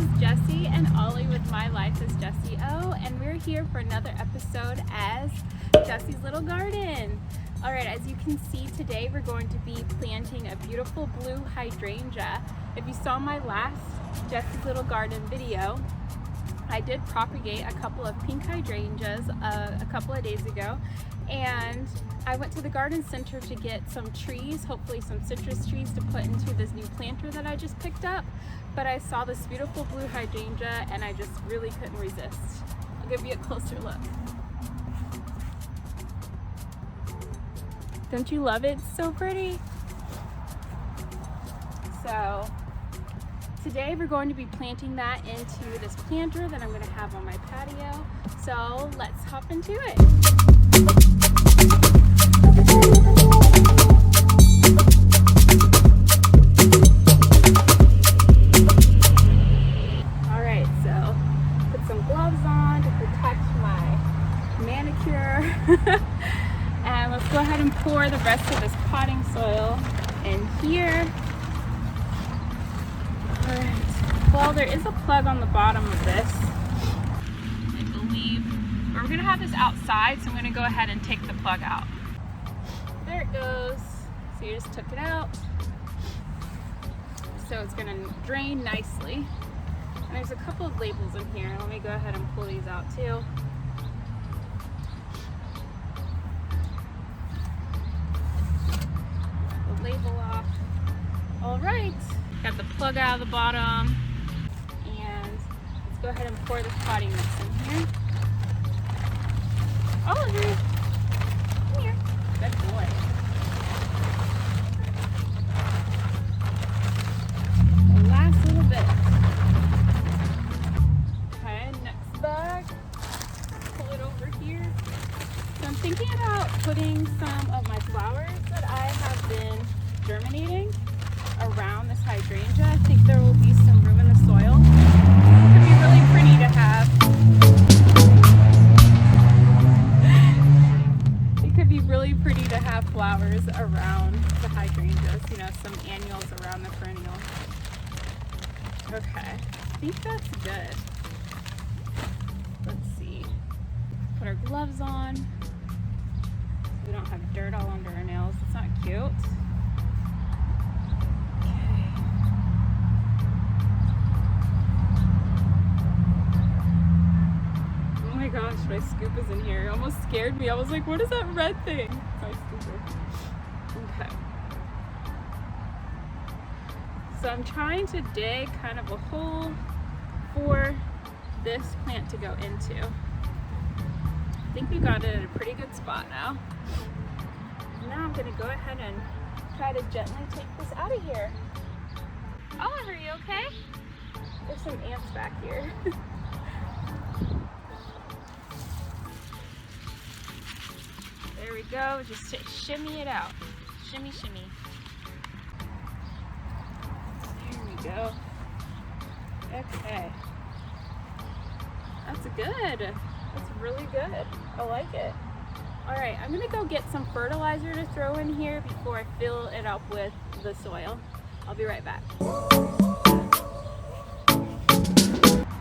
is Jessi and Ollie with mylifeasjessio, and we're here for another episode as Jessi's little garden. Alright, as you can see today we're going to be planting a beautiful blue hydrangea. If you saw my last Jessi's little garden video, I did propagate a couple of pink hydrangeas a couple of days ago, and I went to the garden center to get some trees, hopefully some citrus trees to put into this new planter that I just picked up, but I saw this beautiful blue hydrangea and I just really couldn't resist. I'll give you a closer look. Don't you love it? It's so pretty. So today we're going to be planting that into this planter that I'm going to have on my patio. So let's hop into it. Alright, so put some gloves on to protect my manicure. And let's go ahead and pour the rest of this potting soil in here. Alright, well, there is a plug on the bottom of this, I believe. But we're going to have this outside, so I'm going to go ahead and take the plug out. There it goes. So you just took it out. So it's going to drain nicely. And there's a couple of labels in here. Let me go ahead and pull these out too. The label off. Alright. Got the plug out of the bottom. And let's go ahead and pour this potting mix in here. Oliver, come here. Good boy. The last little bit. Okay, next bag. Pull it over here. So I'm thinking about putting some of my flowers that I have been germinating around this hydrangea. I think there will be some room in the soil. It could be really pretty to have. Really pretty to have flowers around the hydrangeas, you know, some annuals around the perennial. Okay, I think that's good. Let's see. Put our gloves on. We don't have dirt all under our nails. It's not cute. Okay. Oh my gosh, my scoop is in here. It almost scared me. I was like, what is that red thing? It's my scooper. Okay. So I'm trying to dig kind of a hole for this plant to go into. I think we got it at a pretty good spot now. Now I'm going to go ahead and try to gently take this out of here. Oliver, are you okay? There's some ants back here. There we go, just shimmy it out. Shimmy, shimmy. There we go. Okay. That's good. That's really good. I like it. Alright, I'm going to go get some fertilizer to throw in here before I fill it up with the soil. I'll be right back.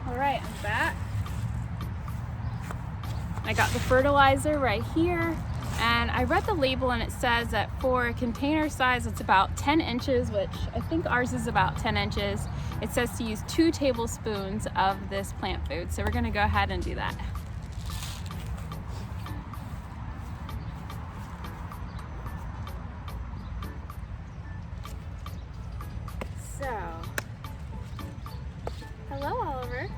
Alright, I'm back. I got the fertilizer right here. And I read the label and it says that for a container size it's about 10 inches, which I think ours is about 10 inches. It says to use 2 tablespoons of this plant food. So we're going to go ahead and do that. So, hello Oliver.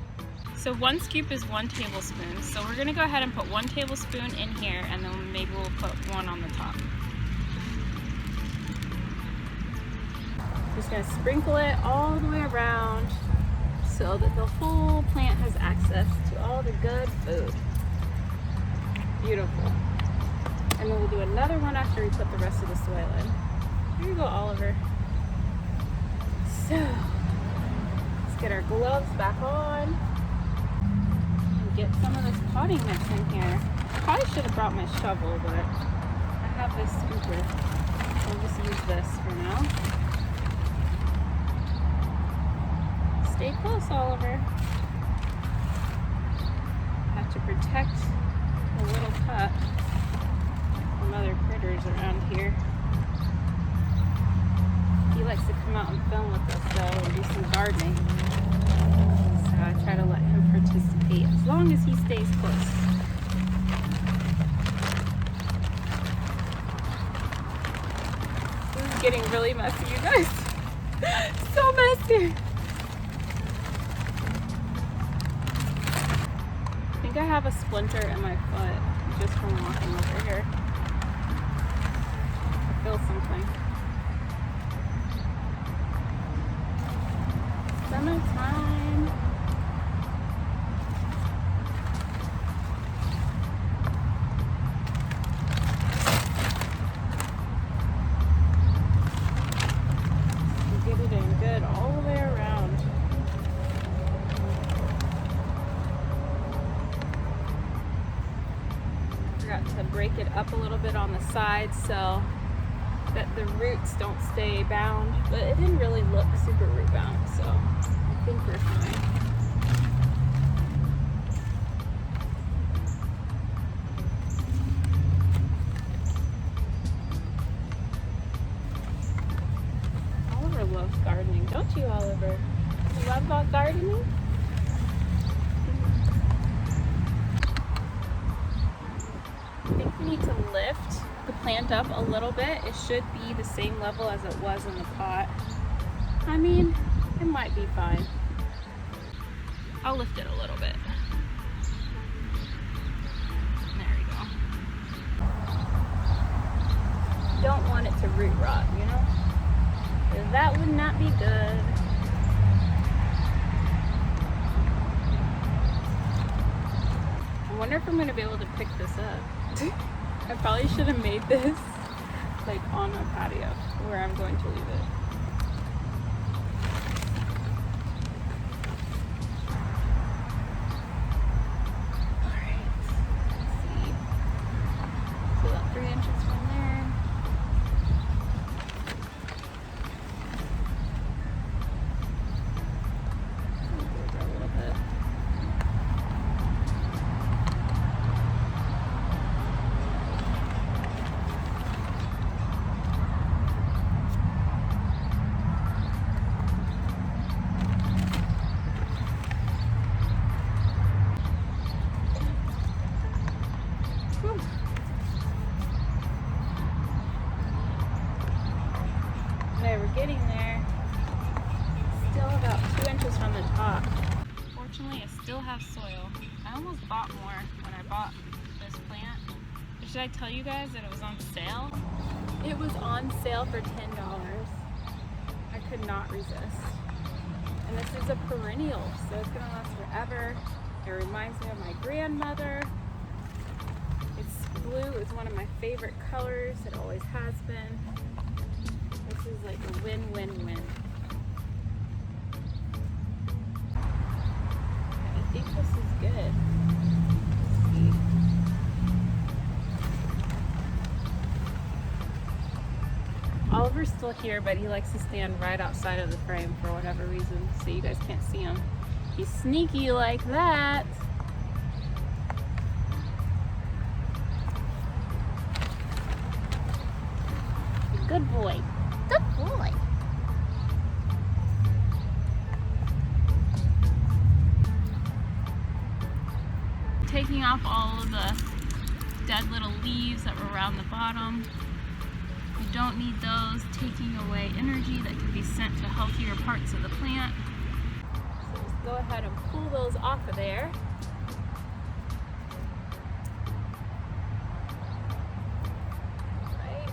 So 1 scoop is 1 tablespoon. So we're gonna go ahead and put 1 tablespoon in here, and then maybe we'll put 1 on the top. Just gonna sprinkle it all the way around so that the whole plant has access to all the good food. Beautiful. And then we'll do another one after we put the rest of the soil in. Here you go, Oliver. So, let's get our gloves back on. Get some of this potting mix in here. Probably should have brought my shovel, but I have this scooper. I'll just use this for now. Stay close, Oliver. Have to protect the little pup from other critters around here. He likes to come out and film with us though and do some gardening. So I try to let him participate as long as he stays close. This is getting really messy, you guys. So messy. I think I have a splinter in my foot just from walking over here. I feel something. Summertime. Get it in good all the way around. Forgot to break it up a little bit on the sides so that the roots don't stay bound, but it didn't really look super root bound, so I think we're fine. Oliver loves gardening, don't you, Oliver? You love about gardening? I think we need to lift the plant up a little bit. It should be the same level as it was in the pot. I mean, it might be fine. I'll lift it a little bit. There we go. Don't want it to root rot, you know? 'Cause that would not be good. I wonder if I'm gonna be able to pick this up. I probably should have made this like on my patio where I'm going to leave it. Alright, let's see. So about 3 inches from there. Over a little bit. Okay, we're getting there. Still about 2 inches from the top. Fortunately, I still have soil. I almost bought more when I bought this plant. But should I tell you guys that it was on sale? It was on sale for $10. I could not resist. And this is a perennial, so it's gonna last forever. It reminds me of my grandmother. It's blue. It's one of my favorite colors. It always has been. This is like a win-win-win. I think this is good. Let's see. Oliver's still here, but he likes to stand right outside of the frame for whatever reason, so you guys can't see him. He's sneaky like that. Good boy. Good boy. Taking off all of the dead little leaves that were around the bottom. We don't need those, taking away energy that can be sent to healthier parts of the plant. So just go ahead and pull those off of there. Right.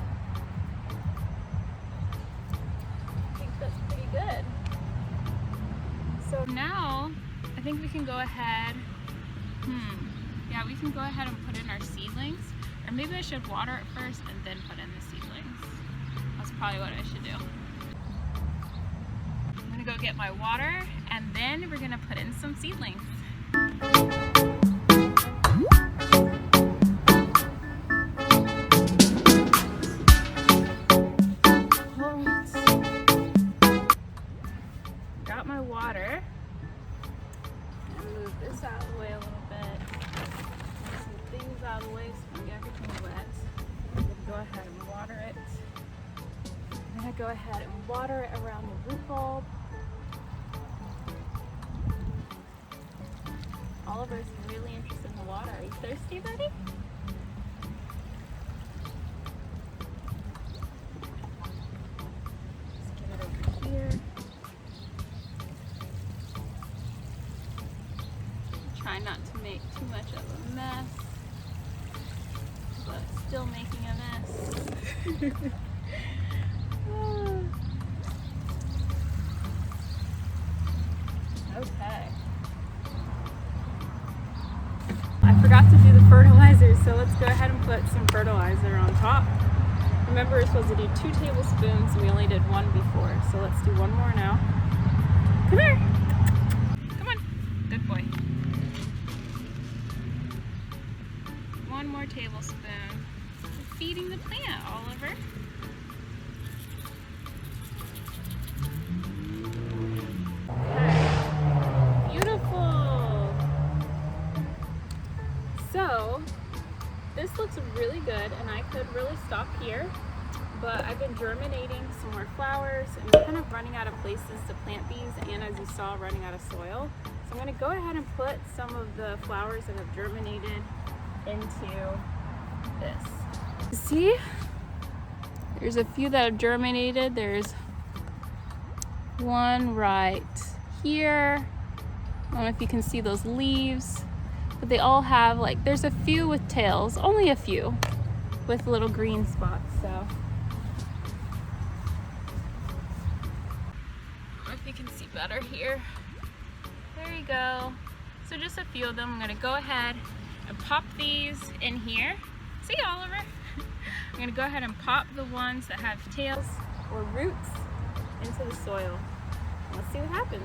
I think that's pretty good. So now, I think we can go ahead, yeah, we can go ahead and put in our seedlings. Or maybe I should water it first and then put in the seedlings. That's probably what I should do. I'm gonna go get my water and then we're gonna put in some seedlings. Alright. Got my water. Move this out of the way a little bit. Move some things out of the way so we get everything wet. I'm gonna go ahead and water it. I'm gonna go ahead and water it around the root bulb. Oliver's really interested in the water. Are you thirsty, buddy? Let's get it over here. Try not to make too much of a mess, but still making a mess. Okay. I forgot to do the fertilizer, so let's go ahead and put some fertilizer on top. Remember, we're supposed to do 2 tablespoons, and we only did 1 before, so let's do 1 more now. Come here. Come on. Good boy. 1 more tablespoon. We're feeding the plant, Oliver. So this looks really good, and I could really stop here, but I've been germinating some more flowers and I'm kind of running out of places to plant these, and as you saw, running out of soil. So I'm going to go ahead and put some of the flowers that have germinated into this. See, there's a few that have germinated. There's one right here. I don't know if you can see those leaves. But they all have, like, there's a few with tails, only a few with little green spots, so. I don't know if you can see better here. There you go. So just a few of them. I'm gonna go ahead and pop these in here. See, Oliver? I'm gonna go ahead and pop the ones that have tails or roots into the soil. Let's see what happens.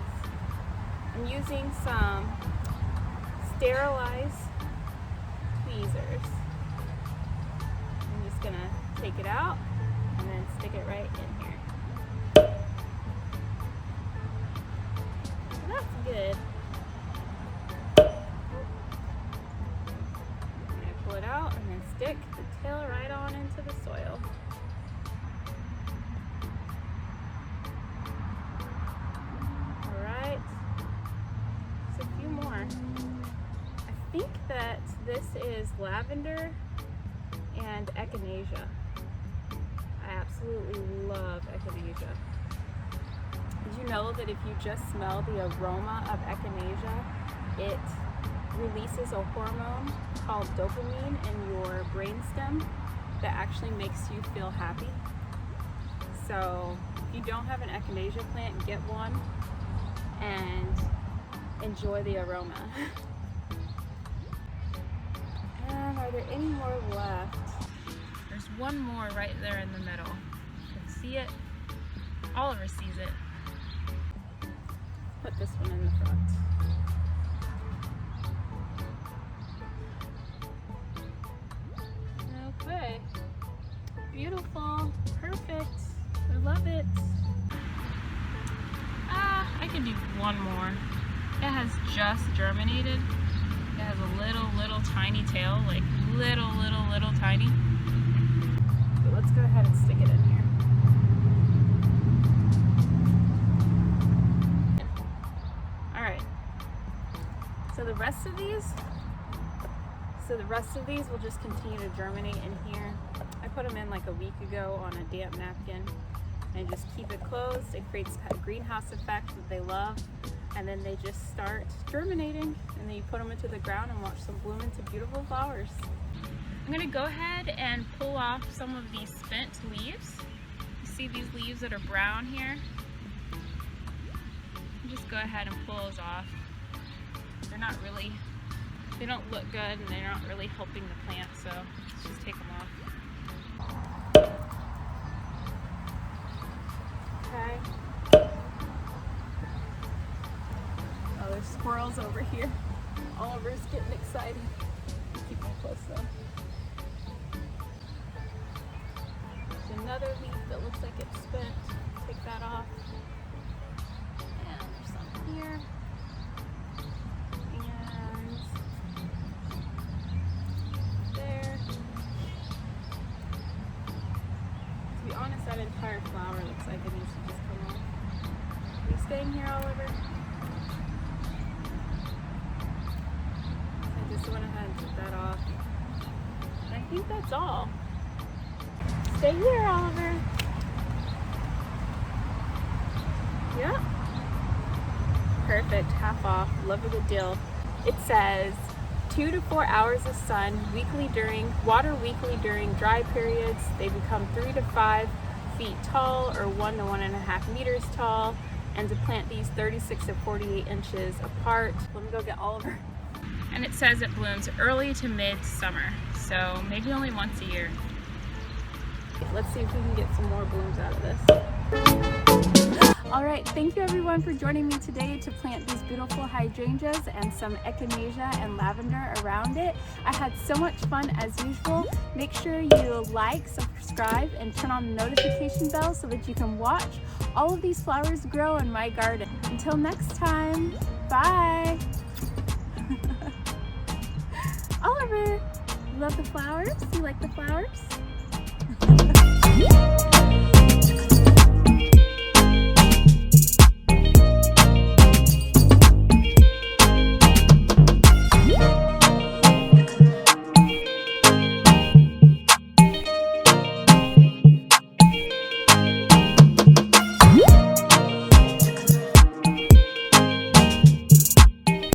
I'm using some sterilized tweezers. I'm just gonna take it out and then stick it right in here. So that's good. I'm gonna pull it out and then stick the tail right on into the soil. Alright, just a few more. I think that this is lavender and echinacea. I absolutely love echinacea. Did you know that if you just smell the aroma of echinacea, it releases a hormone called dopamine in your brainstem that actually makes you feel happy? So if you don't have an echinacea plant, get one and enjoy the aroma. And are there any more left? There's one more right there in the middle. You can see it. Oliver sees it. Put this one in the front. Okay. Beautiful. Perfect. I love it. I could do one more. It has just germinated. It has a little tiny tail, like little tiny. But let's go ahead and stick it in here. All right. So the rest of these will just continue to germinate in here. I put them in like a week ago on a damp napkin, and just keep it closed. It creates a greenhouse effect that they love. And then they just start germinating, and then you put them into the ground and watch them bloom into beautiful flowers. I'm gonna go ahead and pull off some of these spent leaves. You see these leaves that are brown here? Just go ahead and pull those off. They don't look good, and they're not really helping the plant, so let's just take them off. Okay. Oh, there's squirrels over here. Oliver's getting excited. Keep them close though. There's another leaf that looks like it's spent. Take that off. And there's some here. just went ahead and took that off. And I think that's all. Stay here, Oliver. Yep. Perfect, half off. Love a good deal. It says 2 to 4 hours of sun water weekly during dry periods. They become 3 to 5 feet tall or 1 to 1.5 meters tall. And to plant these 36 to 48 inches apart. Let me go get Oliver. And it says it blooms early to mid-summer, so maybe only once a year. Let's see if we can get some more blooms out of this. All right, thank you everyone for joining me today to plant these beautiful hydrangeas and some echinacea and lavender around it. I had so much fun as usual. Make sure you like, subscribe, and turn on the notification bell so that you can watch all of these flowers grow in my garden. Until next time, bye. Oliver, you love the flowers? You like the flowers?